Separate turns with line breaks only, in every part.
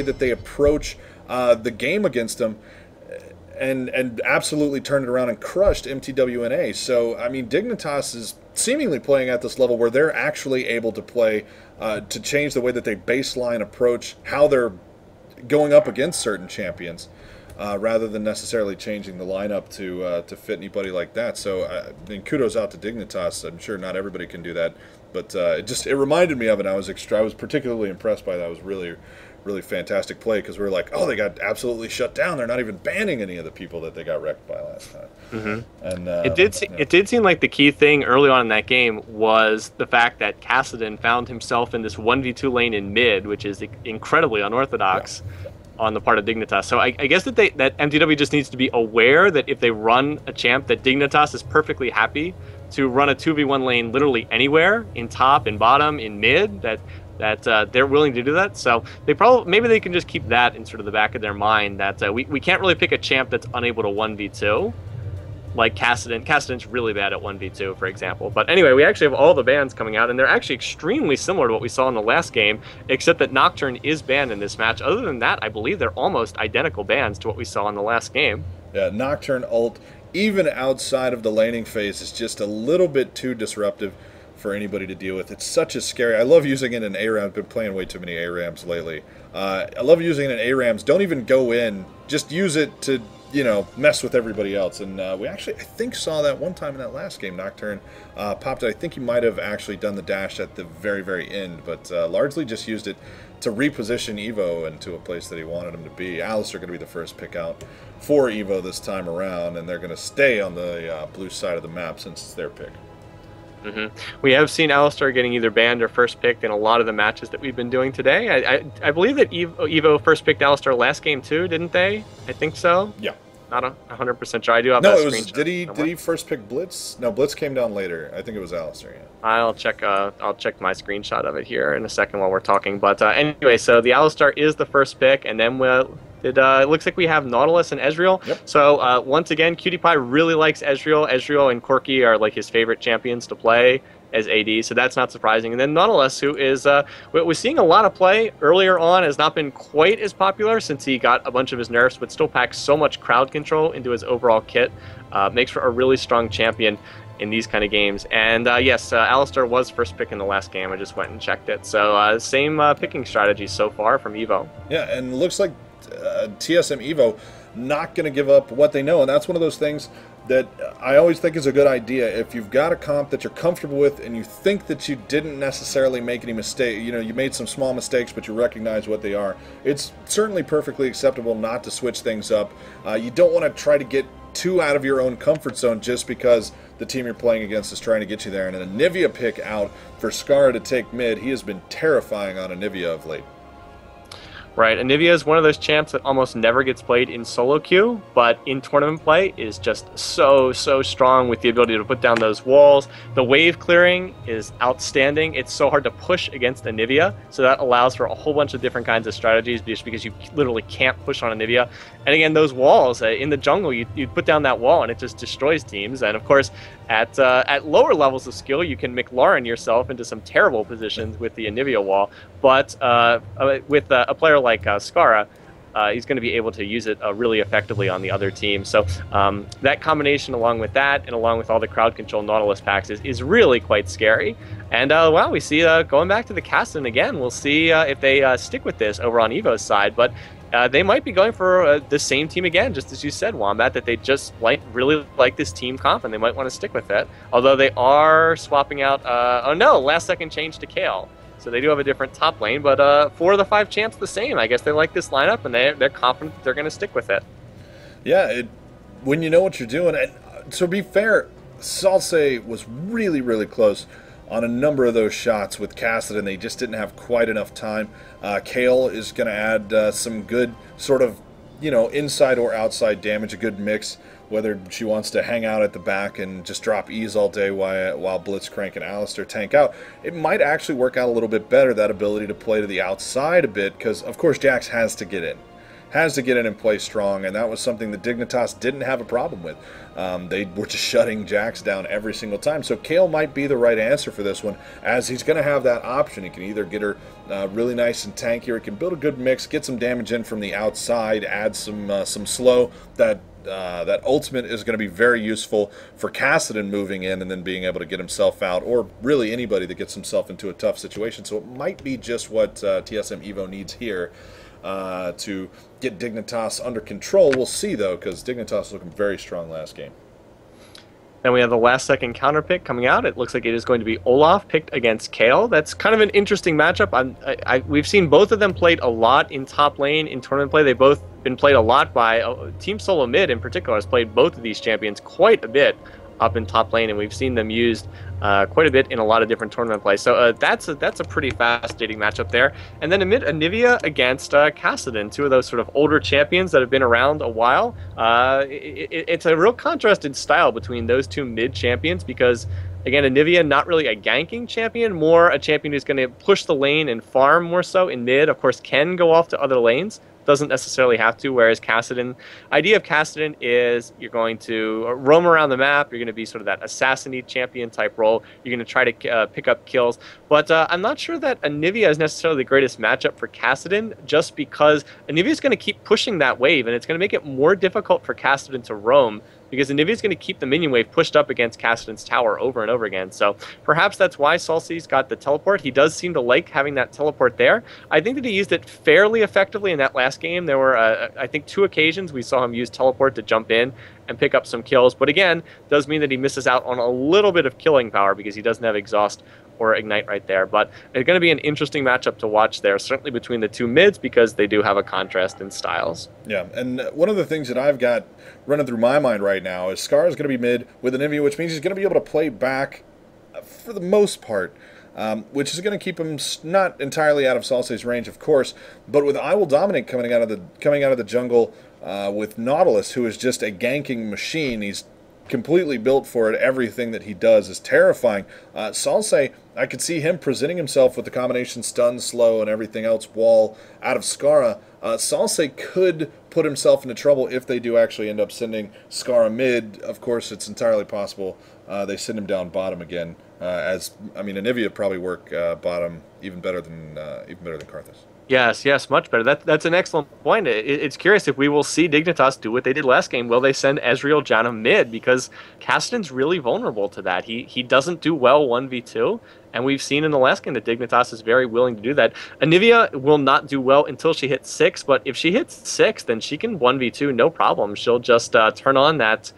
that they approach the game against them, and absolutely turned it around and crushed MTWNA. So, I mean, Dignitas is seemingly playing at this level where they're actually able to play, to change the way that they baseline approach how they're going up against certain champions, rather than necessarily changing the lineup to fit anybody like that. So, I mean, kudos out to Dignitas. I'm sure not everybody can do that, but it reminded me of it. I was particularly impressed by that. It was really fantastic play, because we were like, oh, they got absolutely shut down. They're not even banning any of the people that they got wrecked by last time.
Mm-hmm.
And
it did seem like the key thing early on in that game was the fact that Kassadin found himself in this 1v2 lane in mid, which is incredibly unorthodox on the part of Dignitas. So I guess that MTW just needs to be aware that if they run a champ, that Dignitas is perfectly happy to run a 2v1 lane literally anywhere, in top, in bottom, in mid, that they're willing to do that. So maybe they can just keep that in sort of the back of their mind, that we can't really pick a champ that's unable to 1v2, like Kassadin. Kassadin's really bad at 1v2, for example. But anyway, we actually have all the bans coming out, and they're actually extremely similar to what we saw in the last game, except that Nocturne is banned in this match. Other than that, I believe they're almost identical bans to what we saw in the last game.
Yeah, Nocturne ult, even outside of the laning phase, is just a little bit too disruptive for anybody to deal with. It's such a scary... I love using it in ARAMs. Been playing way too many ARAMs lately. I love using it in ARAMs. Don't even go in. Just use it to, mess with everybody else. And we actually, I think, saw that one time in that last game. Nocturne popped it. I think he might have actually done the dash at the very, very end, but largely just used it to reposition Evo into a place that he wanted him to be. Alistar going to be the first pick out for Evo this time around, and they're going to stay on the blue side of the map since it's their pick.
Mm-hmm. We have seen Alistar getting either banned or first picked in a lot of the matches that we've been doing today. I believe that Evo first picked Alistar last game too, didn't they? I think so.
Yeah.
Not 100% sure. I do have
that
screenshot.
Was, did he first pick Blitz? No, Blitz came down later. I think it was Alistar. Yeah.
I'll check my screenshot of it here in a second while we're talking. But anyway, so the Alistar is the first pick, and then it looks like we have Nautilus and Ezreal.
Yep.
So once again, Cutie Pie really likes Ezreal. Ezreal and Corki are like his favorite champions to play as AD, so that's not surprising. And then Nautilus, who is was seeing a lot of play earlier on, has not been quite as popular since he got a bunch of his nerfs, but still packs so much crowd control into his overall kit. Makes for a really strong champion in these kind of games. And yes, Alistar was first pick in the last game. I just went and checked it. So same picking strategy so far from Evo.
Yeah, and it looks like TSM Evo not going to give up what they know, and that's one of those things that I always think is a good idea. If you've got a comp that you're comfortable with and you think that you didn't necessarily make any mistake, you made some small mistakes, but you recognize what they are, it's certainly perfectly acceptable not to switch things up. You don't want to try to get too out of your own comfort zone just because the team you're playing against is trying to get you there. And a Anivia pick out for Scar to take mid. He has been terrifying on Anivia of late.
Right, Anivia is one of those champs that almost never gets played in solo queue, but in tournament play is just so strong with the ability to put down those walls. The wave clearing is outstanding. It's so hard to push against Anivia, so that allows for a whole bunch of different kinds of strategies just because you literally can't push on Anivia. And again, those walls, in the jungle, you put down that wall and it just destroys teams. And of course, at lower levels of skill, you can McLaurin yourself into some terrible positions with the Anivia wall, but with a player like Skara, he's going to be able to use it really effectively on the other team. So that combination, along with that, and along with all the crowd control Nautilus packs, is really quite scary. And wow, we see going back to the Kassadin again. We'll see if they stick with this over on Evo's side, but they might be going for the same team again, just as you said, Wombat, that they just really like this team comp, and they might want to stick with it. Although they are swapping out, oh no, last second change to Kale. So they do have a different top lane, but 4 of the 5 champs the same. I guess they like this lineup, and they're confident that they're going to stick with it.
Yeah, when you know what you're doing. And to be fair, Salse was really close on a number of those shots with Kassadin. They just didn't have quite enough time. Kale is going to add some good sort of, inside or outside damage, a good mix, whether she wants to hang out at the back and just drop E's all day while Blitzcrank and Alistar tank out. It might actually work out a little bit better, that ability to play to the outside a bit, because, of course, Jax has to get in. has to get in and play strong, and that was something that Dignitas didn't have a problem with. They were just shutting Jax down every single time. So Kale might be the right answer for this one, as he's going to have that option. He can either get her really nice and tanky, or he can build a good mix, get some damage in from the outside, add some slow. That ultimate is going to be very useful for Kassadin moving in and then being able to get himself out, or really anybody that gets himself into a tough situation. So it might be just what TSM Evo needs here to get Dignitas under control. We'll see, though, because Dignitas was looking very strong last game.
Then we have the last second counter pick coming out. It looks like it is going to be Olaf picked against Kale. That's kind of an interesting matchup. We've seen both of them played a lot in top lane in tournament play. They've both been played a lot by Team Solo Mid in particular has played both of these champions quite a bit up in top lane, and we've seen them used quite a bit in a lot of different tournament play. So that's a pretty fascinating matchup there. And then amid Anivia against Kassadin, two of those sort of older champions that have been around a while. It's a real contrast in style between those two mid champions, because again, Anivia, not really a ganking champion, more a champion who's going to push the lane and farm more so in mid. Of course, can go off to other lanes, doesn't necessarily have to, whereas Kassadin, idea of Kassadin is you're going to roam around the map, you're going to be sort of that assassin-y champion type role, you're going to try to pick up kills, but I'm not sure that Anivia is necessarily the greatest matchup for Kassadin, just because Anivia is going to keep pushing that wave, and it's going to make it more difficult for Kassadin to roam, because Anivia is going to keep the minion wave pushed up against Kassadin's tower over and over again. So perhaps that's why Salsi's got the teleport. He does seem to like having that teleport there. I think that he used it fairly effectively in that last game. There were, I think, 2 occasions we saw him use teleport to jump in and pick up some kills. But again, does mean that he misses out on a little bit of killing power because he doesn't have exhaust or ignite right there. But it's going to be an interesting matchup to watch there, certainly between the two mids, because they do have a contrast in styles.
Yeah, and one of the things that I've got running through my mind right now is Scar is going to be mid with Anivia, which means he's going to be able to play back for the most part, which is going to keep him not entirely out of Salse's range, of course, but with I Will Dominate coming out of the jungle with Nautilus, who is just a ganking machine. He's completely built for it. Everything that he does is terrifying. Salse, I could see him presenting himself with the combination stun, slow, and everything else wall out of Skara. Salse could put himself into trouble if they do actually end up sending Skara mid. Of course, it's entirely possible they send him down bottom again. Anivia probably work bottom even better than Karthus.
Yes, much better. That's an excellent point. It's curious if we will see Dignitas do what they did last game. Will they send Ezreal Janna mid? Because Kassadin's really vulnerable to that. He doesn't do well 1v2, and we've seen in the last game that Dignitas is very willing to do that. Anivia will not do well until she hits 6, but if she hits 6, then she can 1v2 no problem. She'll just turn on that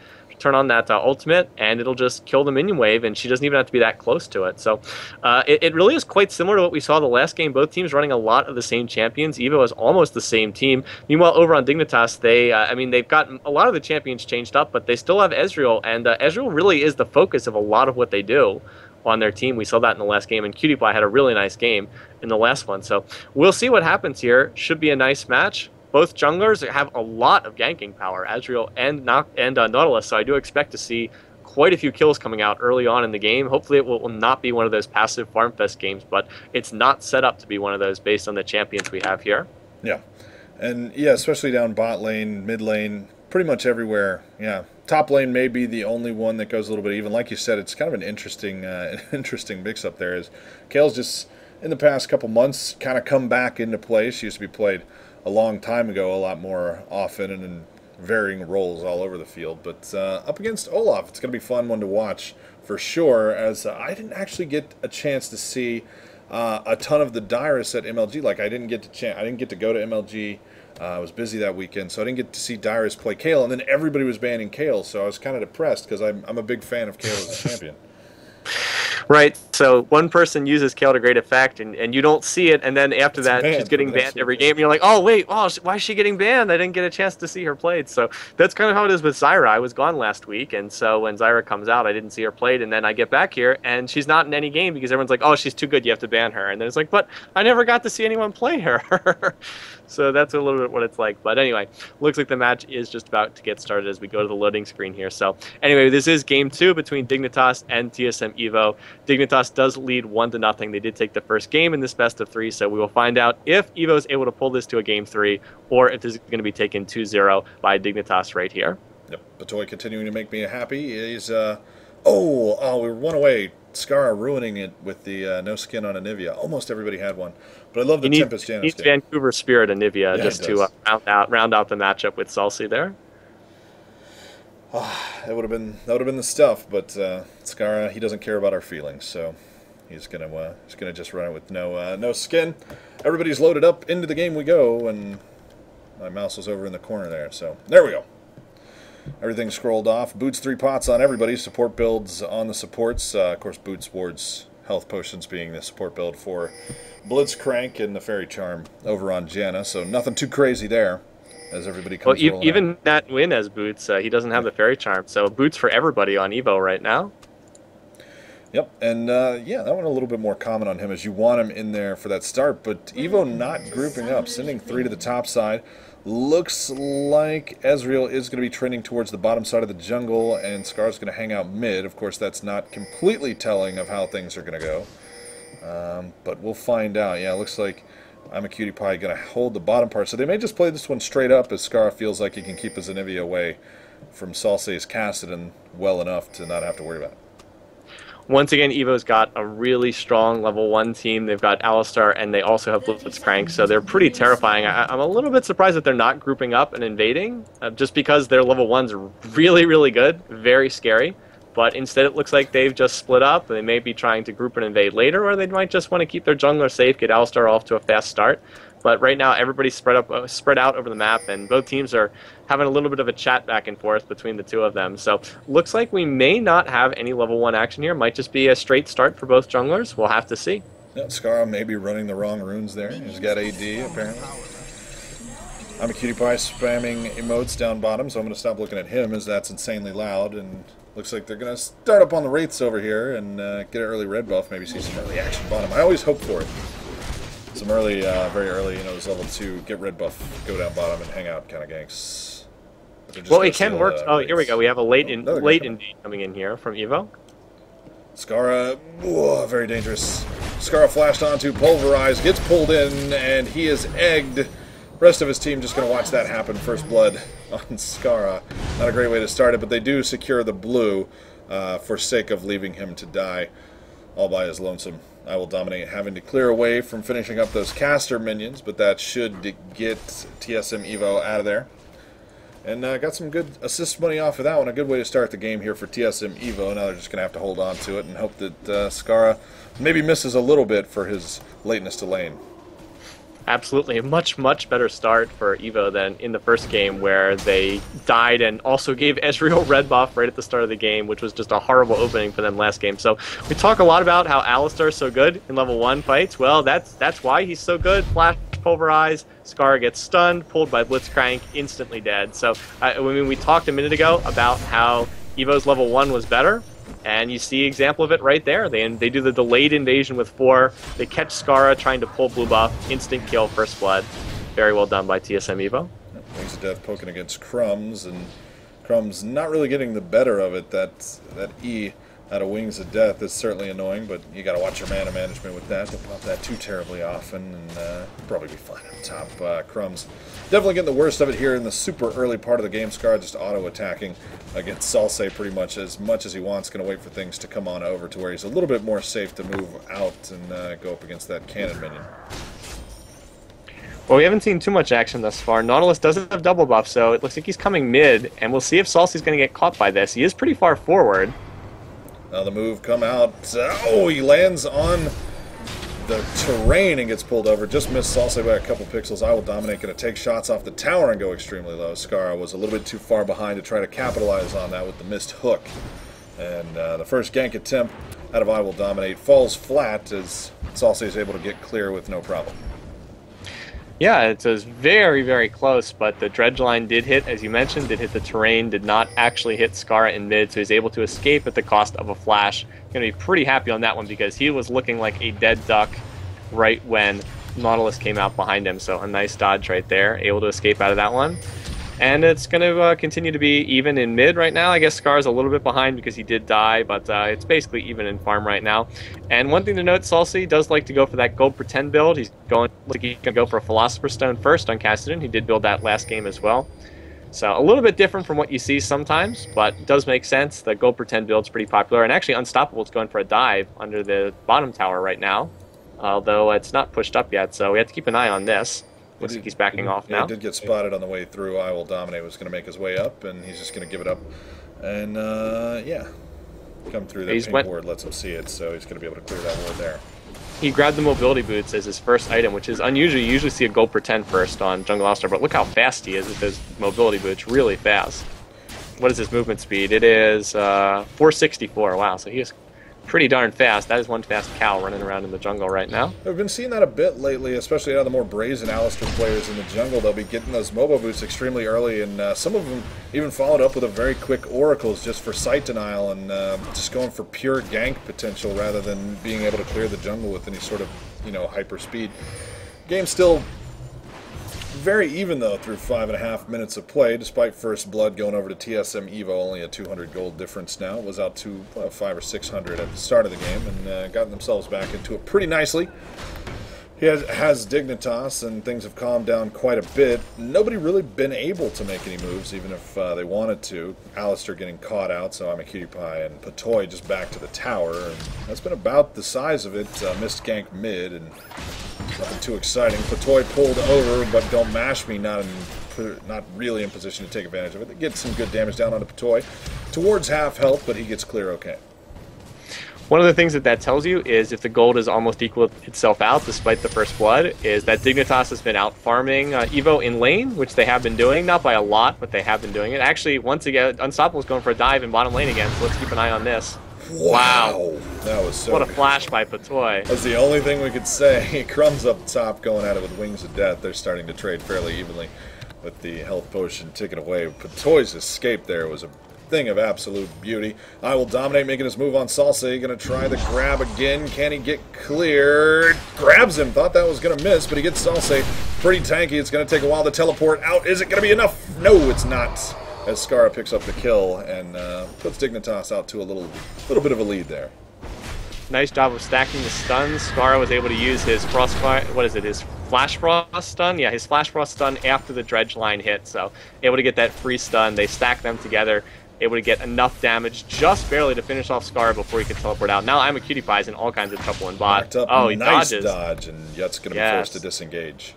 ultimate, and it'll just kill the minion wave, and she doesn't even have to be that close to it. So it really is quite similar to what we saw the last game. Both teams running a lot of the same champions. Evo is almost the same team. Meanwhile, over on Dignitas, they've gotten a lot of the champions changed up, but they still have Ezreal, and Ezreal really is the focus of a lot of what they do on their team. We saw that in the last game, and Cutie had a really nice game in the last one. So we'll see what happens here. Should be a nice match. Both junglers have a lot of ganking power, Ezreal and Nautilus, so I do expect to see quite a few kills coming out early on in the game. Hopefully it will not be one of those passive farm fest games, but it's not set up to be one of those based on the champions we have here.
Yeah, and yeah, especially down bot lane, mid lane, pretty much everywhere. Yeah, top lane may be the only one that goes a little bit even. Like you said, it's kind of an interesting mix-up there. Is Kale's just, in the past couple months, kind of come back into play. She used to be played a long time ago, a lot more often and in varying roles all over the field. But up against Olaf, it's going to be a fun one to watch for sure, as I didn't actually get a chance to see a ton of the Dyrus at MLG. Like, I didn't get to go to MLG. I was busy that weekend, so I didn't get to see Dyrus play Kale, and then everybody was banning Kale, so I was kind of depressed because I'm a big fan of Kale as a champion.
Right, so one person uses Kale to great effect, and you don't see it, and then after that, she's getting banned every game, and you're like, oh, wait, why is she getting banned? I didn't get a chance to see her played. So that's kind of how it is with Zyra. I was gone last week, and so when Zyra comes out, I didn't see her played, and then I get back here, and she's not in any game because everyone's like, oh, she's too good, you have to ban her. And then it's like, but I never got to see anyone play her. So that's a little bit what it's like. But anyway, looks like the match is just about to get started as we go to the loading screen here. So anyway, this is game 2 between Dignitas and TSM Evo. Dignitas Dignitas does lead 1-0. They did take the first game in this best of 3, so we will find out if Evo is able to pull this to a game 3 or if this is going to be taken 2-0 by Dignitas right here.
Yep, Batoy continuing to make me happy. He's, we were one away. Skara ruining it with the no skin on Anivia. Almost everybody had one. But I love the Tempest Janus
needs Vancouver Spirit Anivia just to round out the matchup with Salsi there.
That would have been the stuff, but Skara, he doesn't care about our feelings, so he's gonna just run it with no skin. Everybody's loaded up, into the game we go, and my mouse was over in the corner there, so there we go. Everything scrolled off. Boots 3 pots on everybody. Support builds on the supports. Of course, Boots wards health potions being the support build for Blitzcrank and the Fairy Charm over on Janna, so nothing too crazy there. As everybody comes rolling
even
out.
Nat Win as Boots, he doesn't have the Fairy Charm, so Boots for everybody on Evo right now.
Yep, and yeah, that one a little bit more common on him as you want him in there for that start, but Evo not grouping up, sending 3 to the top side. Looks like Ezreal is going to be trending towards the bottom side of the jungle, and Scar's going to hang out mid. Of course, that's not completely telling of how things are going to go, but we'll find out. Yeah, it looks like I'm a Cutie Pie going to hold the bottom part, so they may just play this one straight up as Scar feels like he can keep his Anivia away from Salse's Cassidon well enough to not have to worry about it.
Once again, Evo's got a really strong level 1 team. They've got Alistar, and they also have Blitzcrank, so they're pretty terrifying. I'm a little bit surprised that they're not grouping up and invading, just because their level 1's really, really good, very scary. But instead it looks like they've just split up. They may be trying to group and invade later, or they might just want to keep their jungler safe, get Alistar off to a fast start. But right now, everybody's spread out over the map, and both teams are having a little bit of a chat back and forth between the two of them. So looks like we may not have any level 1 action here. Might just be a straight start for both junglers. We'll have to see.
Yeah, Skara may be running the wrong runes there. He's got AD, apparently. I'm a Cutie Pie spamming emotes down bottom, so I'm going to stop looking at him as that's insanely loud. And looks like they're going to start up on the Wraiths over here and get an early red buff, maybe see some early action bottom. I always hope for it. Some early, very early, this level 2, get red buff, go down bottom and hang out kind of ganks.
Well, it can work. Oh, here we go. We have a late invade coming in here from Evo.
Skara, very dangerous. Skara flashed onto, pulverized, gets pulled in, and he is egged. Rest of his team just going to watch that happen. First blood on Skara. Not a great way to start it, but they do secure the blue for sake of leaving him to die all by his lonesome. I will dominate, having to clear away from finishing up those caster minions, but that should get TSM Evo out of there. And got some good assist money off of that one. A good way to start the game here for TSM Evo. Now they're just going to have to hold on to it and hope that Skara maybe misses a little bit for his lateness to lane.
Absolutely. A much, much better start for Evo than in the first game where they died and also gave Ezreal red buff right at the start of the game, which was just a horrible opening for them last game. So we talk a lot about how Alistar is so good in level 1 fights. Well, that's why he's so good. Flash, pulverize, Scar gets stunned, pulled by Blitzcrank, instantly dead. So I mean, we talked a minute ago about how Evo's level 1 was better. And you see example of it right there. They do the delayed invasion with 4. They catch Skara trying to pull blue buff. Instant kill, first blood. Very well done by TSM Evo.
Wings of Death poking against Crumbs, and Crumbs not really getting the better of it. That E out of Wings of Death is certainly annoying, but you got to watch your mana management with that. Don't pop that too terribly often, and probably be fine on top. Crumbs definitely getting the worst of it here in the super early part of the game. Scar just auto-attacking against Salse pretty much as he wants. Going to wait for things to come on over to where he's a little bit more safe to move out and go up against that cannon minion.
Well, we haven't seen too much action thus far. Nautilus doesn't have double buff, so it looks like he's coming mid, and we'll see if Salse's going to get caught by this. He is pretty far forward.
Now the move come out. He lands on the terrain and gets pulled over. Just missed Salsa by a couple pixels. I will dominate. Going to take shots off the tower and go extremely low. Skara was a little bit too far behind to try to capitalize on that with the missed hook. And the first gank attempt out of I will dominate falls flat as Salsa is able to get clear with no problem.
Yeah, it was very, very close, but the dredge line did hit, as you mentioned, did hit the terrain, did not actually hit Skara in mid, so he's able to escape at the cost of a flash. Going to be pretty happy on that one because he was looking like a dead duck right when Nautilus came out behind him, so a nice dodge right there, able to escape out of that one. And it's going to continue to be even in mid right now. I guess Scar's a little bit behind because he did die, but it's basically even in farm right now. And one thing to note, Salsi does like to go for that gold pretend build. He's going like he's going to go for a Philosopher's Stone first on Cassidy. He did build that last game as well. So a little bit different from what you see sometimes, but it does make sense. The gold pretend build's pretty popular. And actually Unstoppable's going for a dive under the bottom tower right now, although it's not pushed up yet, so we have to keep an eye on this. Looks like he's backing off now.
He did get spotted on the way through. I Will Dominate was going to make his way up, and he's just going to give it up. And, yeah, come through that pink ward, lets him see it, so he's going to be able to clear that ward there.
He grabbed the mobility boots as his first item, which is unusual. You usually see a gold pretend first on Jungle All-Star, but look how fast he is with his mobility boots, really fast. What is his movement speed? It is 464. Wow, so he is pretty darn fast. That is one fast cow running around in the jungle right now.
I've been seeing that a bit lately, especially out of the more brazen Alistar players in the jungle. They'll be getting those mobile boots extremely early, and some of them even followed up with a very quick oracles just for sight denial and just going for pure gank potential rather than being able to clear the jungle with any sort of, you know, hyper speed. Game's still very even, though, through 5.5 minutes of play, despite First Blood going over to TSM Evo, only a 200 gold difference now. It was out to 500 or 600 at the start of the game, and gotten themselves back into it pretty nicely. He has Dignitas, and things have calmed down quite a bit. Nobody really been able to make any moves, even if they wanted to. Alistar getting caught out, so I'm a cutie pie, and Patoy just back to the tower, and that's been about the size of it. Missed gank mid, and nothing too exciting. Patoy pulled over, but Don't Mash Me not really in position to take advantage of it. They get some good damage down onto Patoy. Towards half health, but he gets clear okay.
One of the things that tells you is if the gold is almost equal itself out despite the first blood, is that Dignitas has been out farming Evo in lane, which they have been doing. Not by a lot, but they have been doing it. Actually, once again, Unstoppable's going for a dive in bottom lane again, so let's keep an eye on this.
Wow. That was so
What a
good.
flash by Patoy.
That's the only thing we could say. Crumbs up top going at it with Wings of Death. They're starting to trade fairly evenly with the health potion ticking away. Patoy's escape there was a thing of absolute beauty. I Will Dominate making his move on Salsa. Going to try the grab again. Can he get clear? Grabs him. Thought that was going to miss, but he gets Salsa. Pretty tanky. It's going to take a while to teleport out. Is it going to be enough? No, it's not. As Skara picks up the kill and puts Dignitas out to a little bit of a lead there.
Nice job of stacking the stuns. Skara was able to use his frostfire, his flash frost stun? Yeah, his flash frost stun after the dredge line hit, so able to get that free stun. They stack them together, able to get enough damage just barely to finish off Skara before he could teleport out. Now I'm a cutie pie is in all kinds of trouble in bot.
Oh, he nice dodges. Dodge, and Yut's going to be forced to disengage.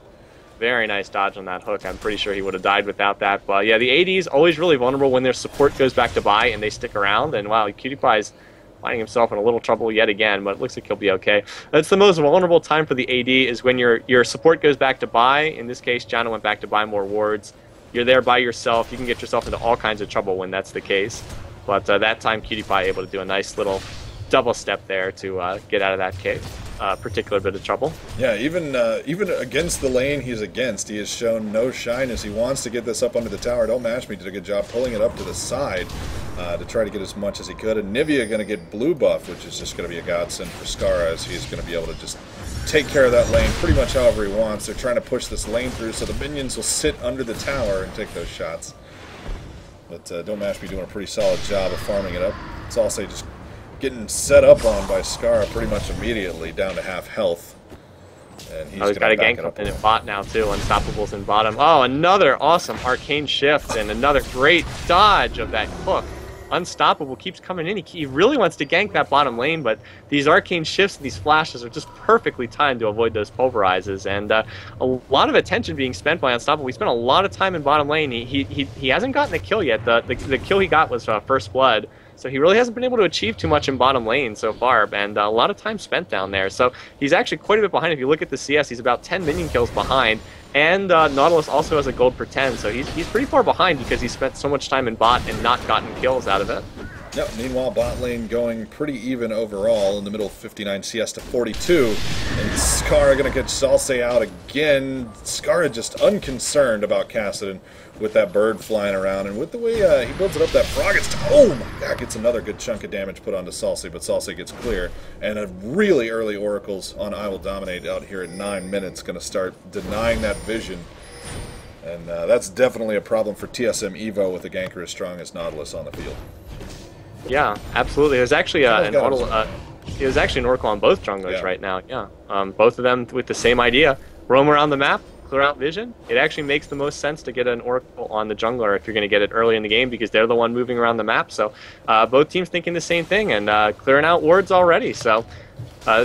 Very nice dodge on that hook. I'm pretty sure he would have died without that. But yeah, the AD is always really vulnerable when their support goes back to buy and they stick around. And wow, cutie pie's finding himself in a little trouble yet again, but it looks like he'll be okay. That's the most vulnerable time for the AD is when your support goes back to buy. In this case, Jana went back to buy more wards. You're there by yourself. You can get yourself into all kinds of trouble when that's the case. But that time, cutie pie able to do a nice little double step there to get out of that cave. Particular bit of trouble.
Yeah, even against the lane he's against, he has shown no shyness. He wants to get this up under the tower. Don't Mash Me did a good job pulling it up to the side to try to get as much as he could. And Nivea going to get blue buff, which is just going to be a godsend for Skara, as he's going to be able to just take care of that lane pretty much however he wants. They're trying to push this lane through so the minions will sit under the tower and take those shots. But Don't Mash Me doing a pretty solid job of farming it up. It's also just getting set up on by Skara pretty much immediately, down to half health. And he's
got a gank up in bot now too. Unstoppable's in bottom. Oh, another awesome arcane shift and another great dodge of that hook. Unstoppable keeps coming in. He really wants to gank that bottom lane, but these arcane shifts and these flashes are just perfectly timed to avoid those pulverizes. And a lot of attention being spent by Unstoppable. He spent a lot of time in bottom lane. He hasn't gotten a kill yet. The kill he got was First Blood. So he really hasn't been able to achieve too much in bottom lane so far, and a lot of time spent down there. So he's actually quite a bit behind. If you look at the CS, he's about 10 minion kills behind. And Nautilus also has a gold pretend, so he's pretty far behind because he spent so much time in bot and not gotten kills out of it.
Yep, meanwhile, bot lane going pretty even overall in the middle, 59 CS to 42. And Skara going to get Salsa out again. Skara just unconcerned about Kassadin with that bird flying around. And with the way he builds it up, that frog, oh my god, gets another good chunk of damage put onto Salsa, but Salsa gets clear. And a really early Oracles on I Will Dominate out here at 9 minutes, going to start denying that vision. And that's definitely a problem for TSM Evo with a ganker as strong as Nautilus on the field.
Yeah, absolutely. There's actually it was actually an Oracle on both junglers right now. Yeah, both of them with the same idea: roam around the map, clear out vision. It actually makes the most sense to get an Oracle on the jungler if you're going to get it early in the game because they're the one moving around the map. So both teams thinking the same thing and clearing out wards already. So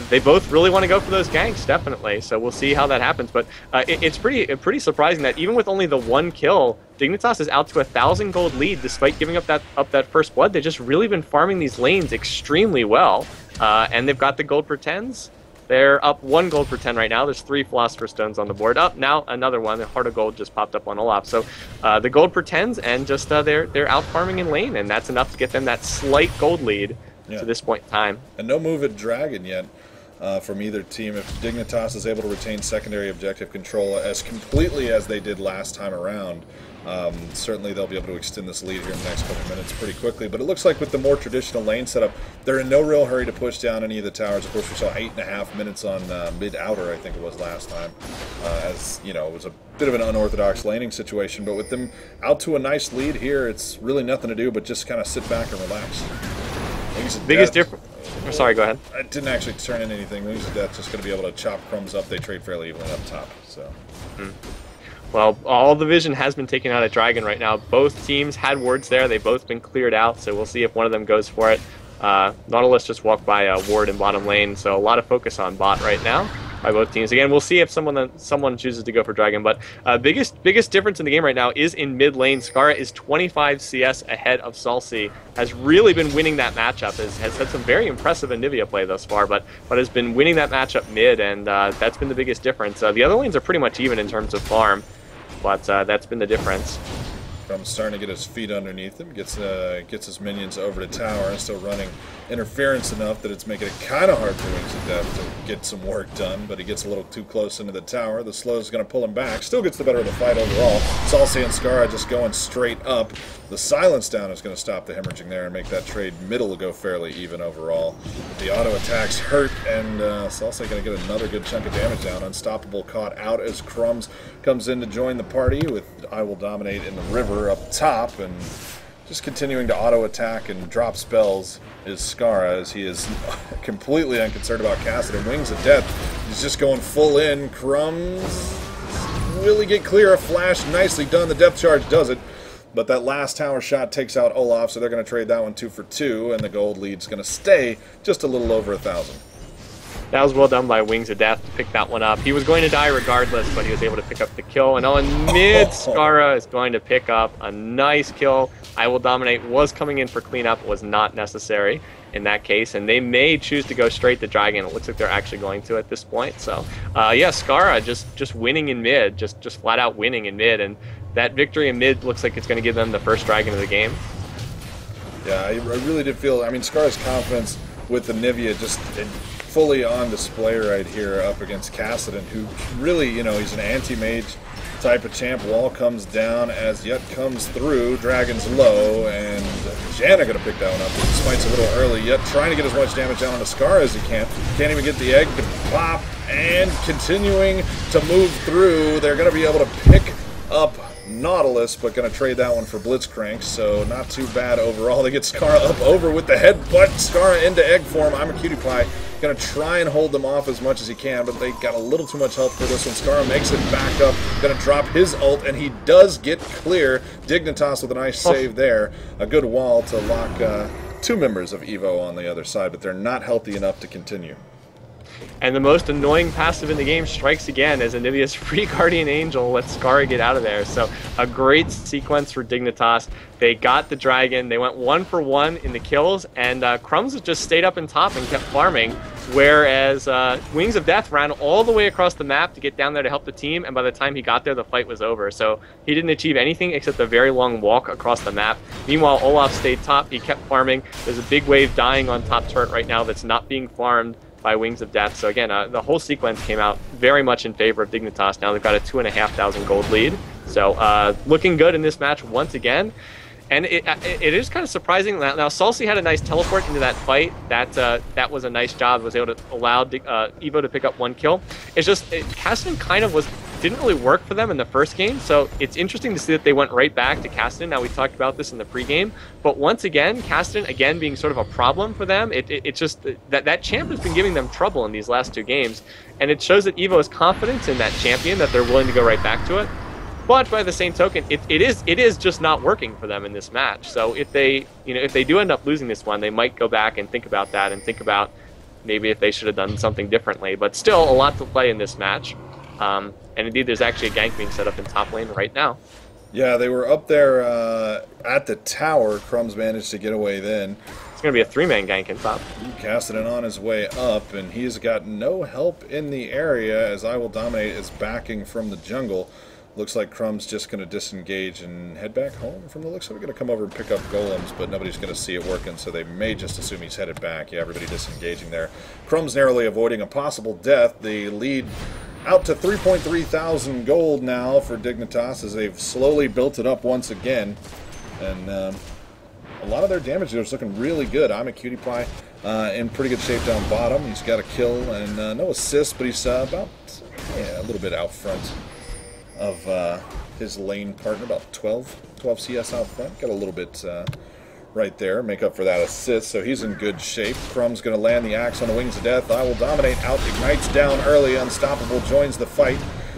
they both really want to go for those ganks, definitely. So we'll see how that happens. But it's pretty surprising that even with only the 1 kill, Dignitas is out to 1,000 gold lead despite giving up that first blood. They've just really been farming these lanes extremely well, and they've got the gold per 10s. They're up 1 gold per 10 right now. There's 3 Philosopher's Stones on the board. Up now another one. The Heart of Gold just popped up on Olaf. So the gold per 10s and just they're out farming in lane, and that's enough to get them that slight gold lead. To this point in time.
And no move at Dragon yet from either team. If Dignitas is able to retain secondary objective control as completely as they did last time around, certainly they'll be able to extend this lead here in the next couple minutes pretty quickly. But it looks like with the more traditional lane setup, they're in no real hurry to push down any of the towers. Of course, we saw 8.5 minutes on mid-outer, I think it was last time, as, you know, it was a bit of an unorthodox laning situation. But with them out to a nice lead here, it's really nothing to do but just kind of sit back and relax.
Biggest difference. Sorry, go ahead.
It didn't actually turn in anything. Wings of Death just going to be able to chop crumbs up. They trade fairly evenly up top. So.
Well, all the vision has been taken out of Dragon right now. Both teams had wards there. They've both been cleared out, so we'll see if one of them goes for it. Nautilus just walked by a ward in bottom lane, so a lot of focus on bot right now by both teams. Again, we'll see if someone chooses to go for Dragon, but biggest difference in the game right now is in mid lane. Skara is 25 CS ahead of Salsi, has really been winning that matchup, has had some very impressive Anivia play thus far, but has been winning that matchup mid, and that's been the biggest difference. The other lanes are pretty much even in terms of farm, but that's been the difference.
From starting to get his feet underneath him, gets his minions over to tower, and still running interference enough that it's making it kind of hard for Wings of Death to get some work done, but he gets a little too close into the tower. The slow is going to pull him back. Still gets the better of the fight overall. Salsi and Skara just going straight up. The silence down is going to stop the hemorrhaging there and make that trade middle go fairly even overall. The auto attacks hurt, and Salsi going to get another good chunk of damage down. Unstoppable caught out as Crumbs comes in to join the party with I Will Dominate in the river up top, and just continuing to auto attack and drop spells is Skara, as he is completely unconcerned about Cassidy. Wings of Death, he's just going full in. Crumbs, will he get clear? A flash, nicely done. The depth charge does it, but that last tower shot takes out Olaf, so they're going to trade that one 2 for 2, and the gold lead's going to stay just a little over 1,000.
That was well done by Wings of Death to pick that one up. He was going to die regardless, but he was able to pick up the kill. And on mid, Skara is going to pick up a nice kill. I Will Dominate was coming in for cleanup, was not necessary in that case. And they may choose to go straight to Dragon. It looks like they're actually going to at this point. So, yeah, Skara just winning in mid, just flat out winning in mid. And that victory in mid looks like it's going to give them the first Dragon of the game.
Yeah, I really did feel, I mean, Skara's confidence with the Anivia just fully on display right here up against Cassidy, who really, you know, he's an anti-mage type of champ. Wall comes down as Yet comes through. Dragon's low, and Janna going to pick that one up. Smites a little early. Yet trying to get as much damage down on the Skara as he can. Can't even get the egg to pop, and continuing to move through. They're going to be able to pick up Nautilus, but going to trade that one for Blitzcrank, so not too bad overall. They get Skara up over with the headbutt. Skara into egg form. I'm a cutie pie. Going to try and hold them off as much as he can, but they got a little too much help for this one. Skara makes it back up. Going to drop his ult, and he does get clear. Dignitas with a nice save there. A good wall to lock 2 members of Evo on the other side, but they're not healthy enough to continue.
And the most annoying passive in the game strikes again as Anivia's free Guardian Angel lets Skara get out of there. So a great sequence for Dignitas. They got the Dragon. They went 1 for 1 in the kills, and Crumbs just stayed up in top and kept farming, whereas Wings of Death ran all the way across the map to get down there to help the team, and by the time he got there, the fight was over. So he didn't achieve anything except a very long walk across the map. Meanwhile, Olaf stayed top. He kept farming. There's a big wave dying on top turret right now that's not being farmed by Wings of Death. So again, the whole sequence came out very much in favor of Dignitas. Now they've got a 2,500 gold lead. So looking good in this match once again. And it is kind of surprising. Now Salsi had a nice teleport into that fight. That was a nice job. Was able to allow Evo to pick up 1 kill. It's just Cassidy kind of didn't really work for them in the first game, so it's interesting to see that they went right back to Cassidy. Now, we talked about this in the pregame, but once again, Cassidy, again, being sort of a problem for them, it's just that champ has been giving them trouble in these last 2 games, and it shows that Evo has confidence in that champion, that they're willing to go right back to it. But by the same token, it is just not working for them in this match. So if they do end up losing this one, they might go back and think about that and think about maybe if they should have done something differently. But still, a lot to play in this match. And indeed, there's actually a gank being set up in top lane right now.
Yeah, they were up there at the tower. Crumbs managed to get away then.
It's going to be a 3-man gank in top.
Cassidy on his way up, and he's got no help in the area as I Will Dominate is backing from the jungle. Looks like Crumb's just going to disengage and head back home from the looks of it. Going to come over and pick up golems, but nobody's going to see it working, so they may just assume he's headed back. Yeah, everybody disengaging there. Crumb's narrowly avoiding a possible death. The lead out to 3.3 thousand gold now for Dignitas as they've slowly built it up once again. And a lot of their damage there is looking really good. I'm a Cutie Pie in pretty good shape down bottom. He's got a kill and no assist, but he's about a little bit out front of his lane partner, about 12 CS out front. Got a little bit right there, make up for that assist, so he's in good shape. Crumb's going to land the axe on the Wings of Death. I Will Dominate out, ignites down early. Unstoppable joins the fight.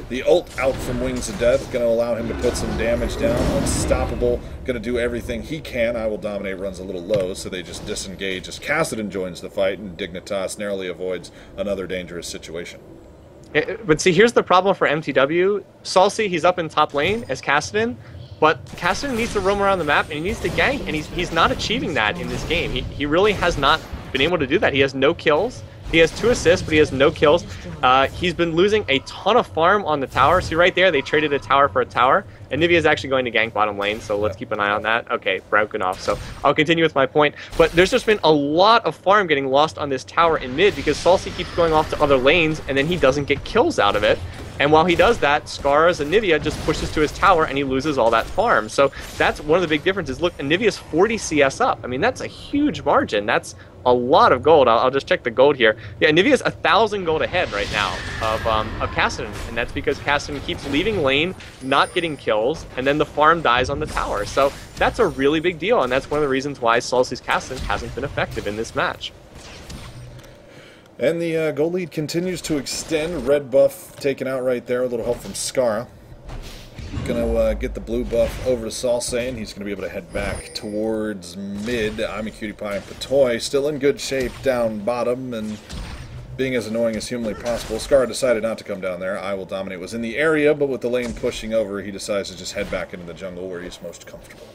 The ult out from Wings of Death, going to allow him to put some damage down. Unstoppable, going to do everything he can. I Will Dominate runs a little low, so they just disengage as Cassidy joins the fight, and Dignitas narrowly avoids another dangerous situation.
But see, here's the problem for MTW. Salsi, he's up in top lane as Cassidy, but Cassidy needs to roam around the map, and he needs to gank, and he's not achieving that in this game. He really has not been able to do that. He has no kills. He has 2 assists, but he has no kills. He's been losing a ton of farm on the tower. See right there, they traded a tower for a tower. And Nivea is actually going to gank bottom lane, so let's keep an eye on that. Okay, broken off. So I'll continue with my point. But there's just been a lot of farm getting lost on this tower in mid because Salsi keeps going off to other lanes, and then he doesn't get kills out of it. And while he does that, Scars and Nivea just pushes to his tower, and he loses all that farm. So that's one of the big differences. Look, Nivea's 40 CS up. I mean, that's a huge margin. That's a lot of gold. I'll just check the gold here. Yeah, Nivea's 1,000 gold ahead right now of Cassidy, and that's because Cassidy keeps leaving lane, not getting kills, and then the farm dies on the tower. So that's a really big deal, and that's one of the reasons why Salsi's Cassidy hasn't been effective in this match.
And the gold lead continues to extend. Red buff taken out right there. A little help from Skara. Gonna get the blue buff over to Salsane. He's gonna be able to head back towards mid. I'm a Cutie Pie and Patoy still in good shape down bottom and being as annoying as humanly possible. Skara decided not to come down there. I Will Dominate was in the area, but with the lane pushing over, he decides to just head back into the jungle where he's most comfortable.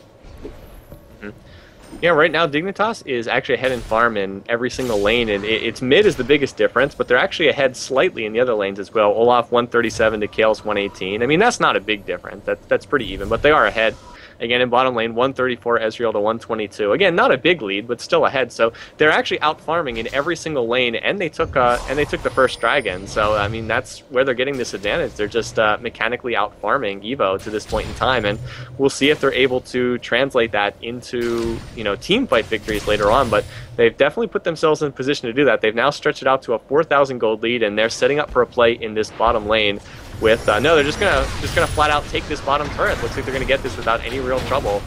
Yeah, right now Dignitas is actually ahead in farm in every single lane, and its mid is the biggest difference, but they're actually ahead slightly in the other lanes as well. Olaf 137 to Kale's 118. I mean, that's not a big difference. That's pretty even, but they are ahead. Again, in bottom lane, 134 Ezreal to 122. Again, not a big lead, but still ahead. So they're actually out farming in every single lane, and they took the first dragon. So I mean, that's where they're getting this advantage. They're just mechanically out farming Evo to this point in time, and we'll see if they're able to translate that into team fight victories later on. But they've definitely put themselves in a position to do that. They've now stretched it out to a 4,000 gold lead, and they're setting up for a play in this bottom lane. With no, they're just gonna flat out take this bottom turret. Looks like they're gonna get this without any real trouble.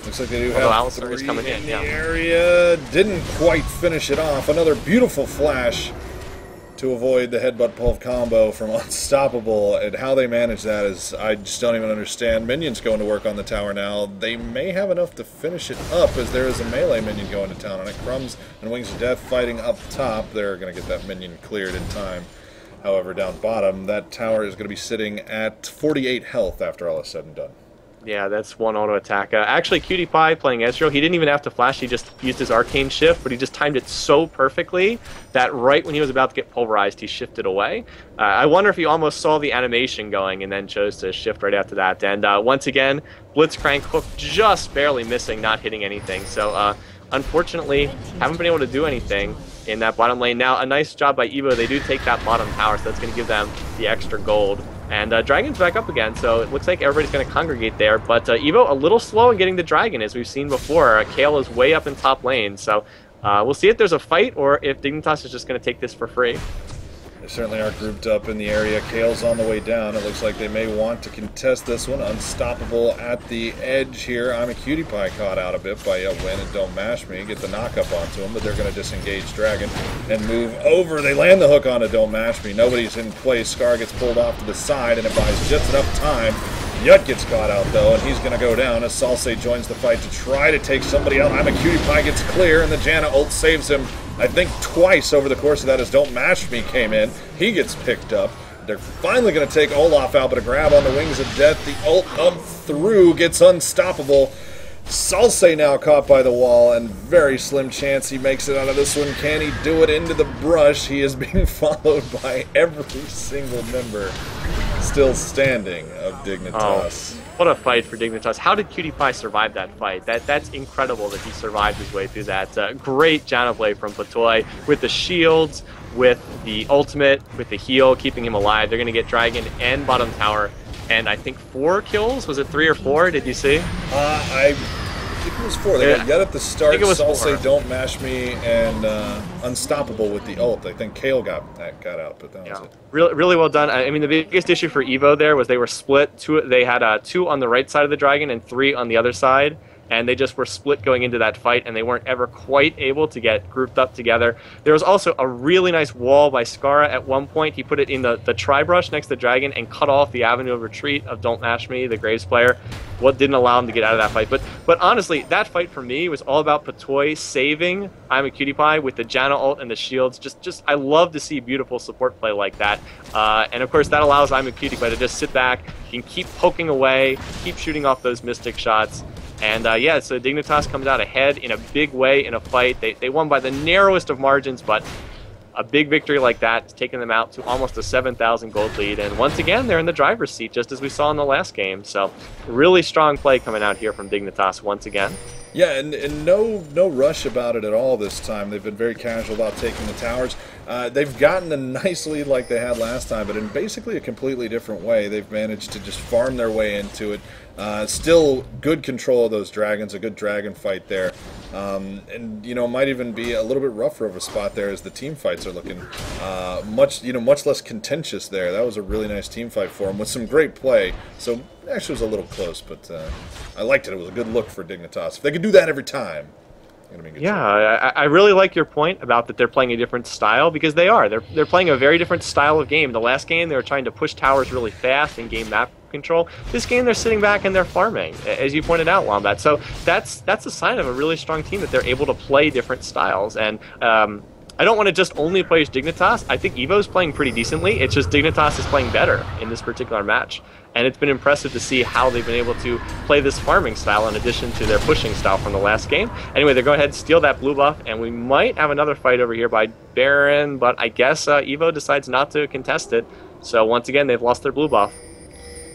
Looks like they do have
three is coming in.
The area didn't quite finish it off. Another beautiful flash to avoid the headbutt pulve combo from Unstoppable. And how they manage that is I just don't even understand. Minions going to work on the tower now. They may have enough to finish it up as there is a melee minion going to town on it. Crumbs and Wings of Death fighting up top. They're gonna get that minion cleared in time. However, down bottom, that tower is going to be sitting at 48 health after all is said and done.
Yeah, that's one auto attack. Actually, Cutie Pie playing Ezreal, he didn't even have to flash. He just used his arcane shift, but he just timed it so perfectly that right when he was about to get pulverized, he shifted away. I wonder if he almost saw the animation going and then chose to shift right after that. And once again, Blitzcrank hook just barely missing, not hitting anything. So unfortunately, haven't been able to do anything in that bottom lane. Now, a nice job by Evo. They do take that bottom tower, so that's going to give them the extra gold. And Dragon's back up again, so it looks like everybody's going to congregate there. But Evo a little slow in getting the Dragon, as we've seen before. Kale is way up in top lane, so we'll see if there's a fight or if Dignitas is just going to take this for free.
They certainly are grouped up in the area. Kale's on the way down. It looks like they may want to contest this one. Unstoppable at the edge here. I'm a Cutie Pie caught out a bit by a win and Don't Mash Me. Get the knockup onto him, but they're going to disengage Dragon and move over. They land the hook on a Don't Mash Me. Nobody's in place. Scar gets pulled off to the side, and it buys just enough time. Yut gets caught out, though, and he's going to go down as Salse joins the fight to try to take somebody out. I'm a Cutie Pie gets clear, and the Janna ult saves him, I think, twice over the course of that as Don't Mash Me came in. He gets picked up. They're finally going to take Olaf out, but a grab on the wings of death. The ult up through gets unstoppable. Salse now caught by the wall, and very slim chance he makes it out of this one. Can he do it into the brush? He is being followed by every single member still standing of Dignitas.
Oh, what a fight for Dignitas. How did Cutie Pie survive that fight? That's incredible that he survived his way through that. Great Janna play from Patoy with the shields, with the ultimate, with the heal, keeping him alive. They're going to get Dragon and bottom tower. And I think 4 kills? Was it 3 or 4? Did you see?
I think it was 4. They got Yet at the start.
I think it was
Salse,
4.
Don't Mash Me, and Unstoppable with the ult. I think Kale got out, but that was it.
Really well done. I mean, the biggest issue for Evo there was they were split. They had 2 on the right side of the Dragon and 3 on the other side. And they just were split going into that fight, and they weren't ever quite able to get grouped up together. There was also a really nice wall by Skara at one point. He put it in the tri-brush next to Dragon and cut off the avenue of retreat of Don't Mash Me, the Graves player. What didn't allow him to get out of that fight. But honestly, that fight for me was all about Patoy saving I'm a Cutie Pie with the Janna ult and the shields. Just I love to see beautiful support play like that. And of course, that allows I'm a Cutie Pie to just sit back. He can keep poking away, keep shooting off those mystic shots. And yeah, so Dignitas comes out ahead in a big way in a fight. They won by the narrowest of margins, but a big victory like that has taken them out to almost a 7,000 gold lead. And once again, they're in the driver's seat, just as we saw in the last game. So really strong play coming out here from Dignitas once again.
Yeah, and no rush about it at all this time. They've been very casual about taking the towers. They've gotten a nice lead like they had last time, but in basically a completely different way. They've managed to just farm their way into it. Still good control of those dragons, a good dragon fight there. And, you know, might even be a little bit rougher of a spot there as the team fights are looking much less contentious there. That was a really nice team fight for them with some great play. So actually it was a little close, but I liked it. It was a good look for Dignitas. If they could do that every time,
I really like your point about that they're playing a different style, because they are. They're playing a very different style of game. The last game, they were trying to push towers really fast and gain map control. This game, they're sitting back and they're farming, as you pointed out, Wombat. So that's a sign of a really strong team, that they're able to play different styles. And I don't want to just only play as Dignitas. I think Evo's playing pretty decently. It's just Dignitas is playing better in this particular match. And it's been impressive to see how they've been able to play this farming style in addition to their pushing style from the last game. Anyway, they're going ahead and steal that blue buff, and we might have another fight over here by Baron, but I guess Evo decides not to contest it. So once again, they've lost their blue buff.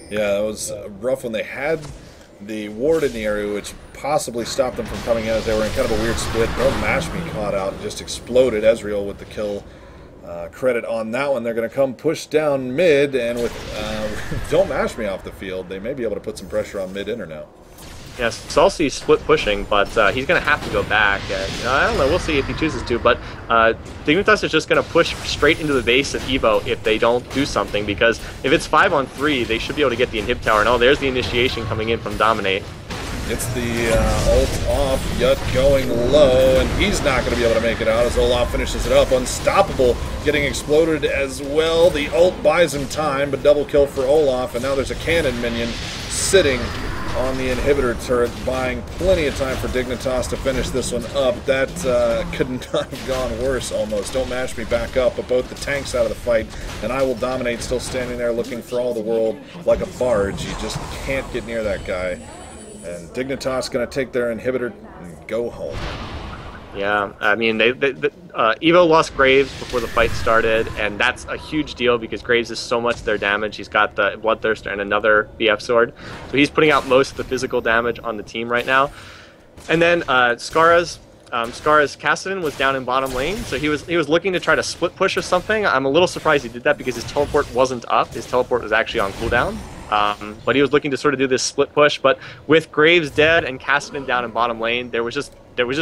Yeah, that was rough when they had the ward in the area, which possibly stopped them from coming in as they were in kind of a weird split. Don't Mash Me caught out and just exploded. Ezreal with the kill. Credit on that one. They're going to come push down mid, and with Don't Mash Me off the field, they may be able to put some pressure on mid-inner now.
Yes, Salsi's split pushing, but he's going to have to go back. I don't know, we'll see if he chooses to, but Dignitas is just going to push straight into the base of Evo if they don't do something, because if it's 5-on-3, they should be able to get the inhib tower. And oh, there's the initiation coming in from Dominate.
It's the ult off, Yut going low, and he's not going to be able to make it out as Olaf finishes it up. Unstoppable getting exploded as well. The ult buys him time, but double kill for Olaf, and now there's a cannon minion sitting on the inhibitor turret, buying plenty of time for Dignitas to finish this one up. That could not have gone worse almost. Don't Mash Me back up, but both the tanks out of the fight, and I Will Dominate still standing there looking for all the world like a barge. You just can't get near that guy. And Dignitas going to take their inhibitor and go home.
Yeah, I mean, Evo lost Graves before the fight started, and that's a huge deal because Graves is so much their damage. He's got the Bloodthirster and another BF sword, so he's putting out most of the physical damage on the team right now. And then Skara's Kassadin was down in bottom lane, so he was looking to try to split push or something. I'm a little surprised he did that because his teleport wasn't up. His teleport was actually on cooldown. But he was looking to sort of do this split push. But with Graves dead and Kassadin down in bottom lane, there was just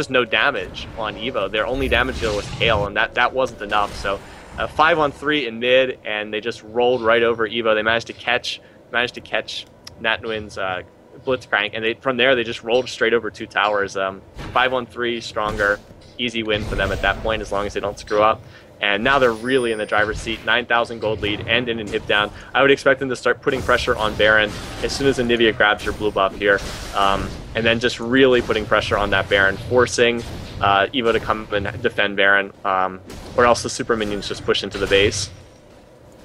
no damage on Evo. Their only damage deal was Kale, and that wasn't enough. So 5-on-3 in mid, and they just rolled right over Evo. They managed to catch Nat Nguyen's Blitzcrank, and from there they just rolled straight over 2 towers. 5-on-3 stronger, easy win for them at that point as long as they don't screw up. And now they're really in the driver's seat. 9,000 gold lead and in an hip down. I would expect them to start putting pressure on Baron as soon as Anivia grabs your blue buff here. And then just really putting pressure on that Baron, forcing Evo to come and defend Baron, or else the super minions just push into the base.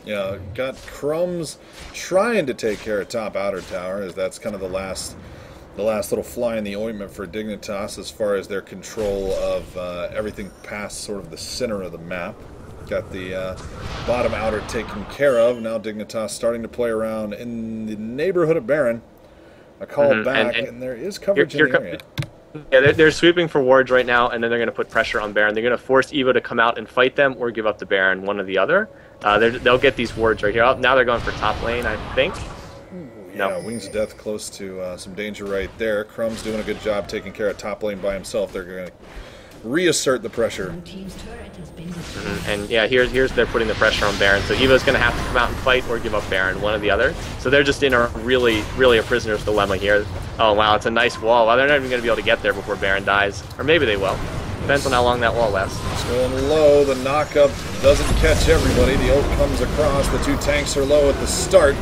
Yeah, got Crumbs trying to take care of top outer tower, as that's kind of the last little fly in the ointment for Dignitas as far as their control of everything past sort of the center of the map. Got the bottom outer taken care of. Now Dignitas starting to play around in the neighborhood of Baron. A call back, and there is coverage in the area.
Yeah, they're sweeping for wards right now, and then they're going to put pressure on Baron. They're going to force Evo to come out and fight them or give up to Baron, one or the other. They'll get these wards right here. Oh, now they're going for top lane, I think.
Yeah, no. Wings of Death close to some danger right there. Crumb's doing a good job taking care of top lane by himself. They're going to reassert the pressure.
And yeah, here's they're putting the pressure on Baron. So Evo's going to have to come out and fight or give up Baron, one or the other. So they're just in a really a prisoner's dilemma here. Oh wow, it's a nice wall. Well, they're not even going to be able to get there before Baron dies. Or maybe they will. Depends on how long that wall lasts.
It's going low. The knockup doesn't catch everybody. The ult comes across. The 2 tanks are low at the start.